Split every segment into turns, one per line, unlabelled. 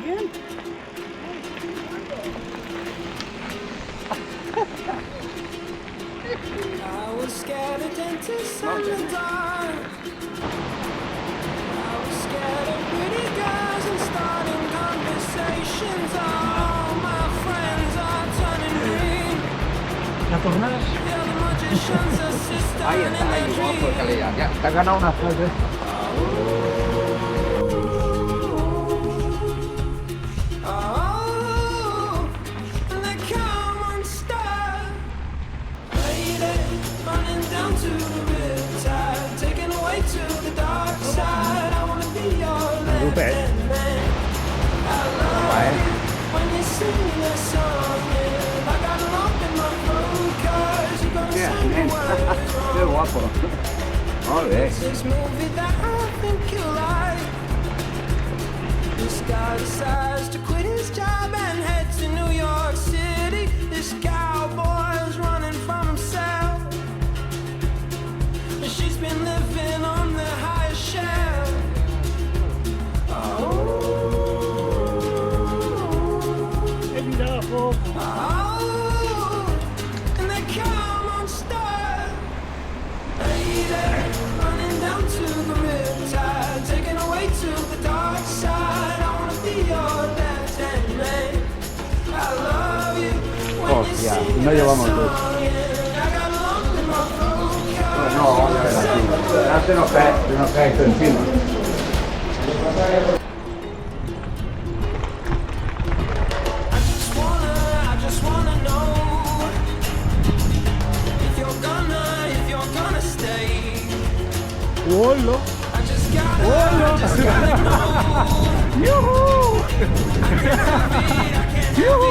¿También? ¿La tornada?
Ahí está, ahí, vamos por calidad. Ya, te has ganado una frase.
Ruta,
Qué guapo. Muy bien.
This guy decides to quit his job and head to New York City. This cowboy's running from himself. She's been living on the highest shelf. And they come unstuck. Lady, running down to the riptide, taken away to the dark side. I wanna be your left-hand man. I love you when you
Hostia,
sing
no
that
llevamos
song.
dos.
I got lump in my throat.
No, vale, ya se nos cae esto encima.
I just wanna know if you're gonna stay.
¡Hola!
I just gotta know.
¡Yuhu!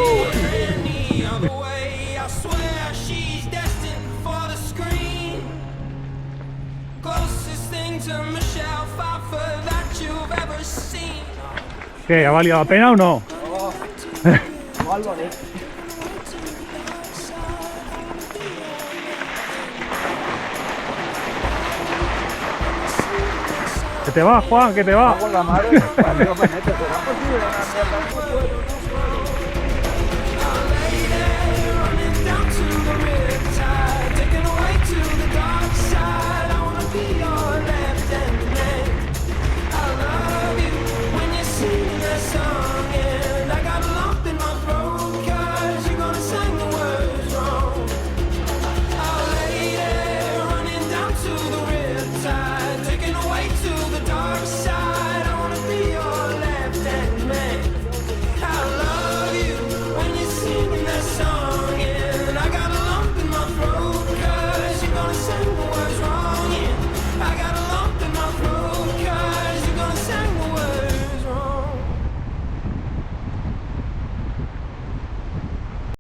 Any other way, I swear she's destined for the screen. Closest thing to Michelle Pfeiffer that you've ever seen.
¿Qué? ¿Ha valido la pena o no? Que te va, Juan, que te va.
Con la madre, Dios me mete, ¿será posible una mierda?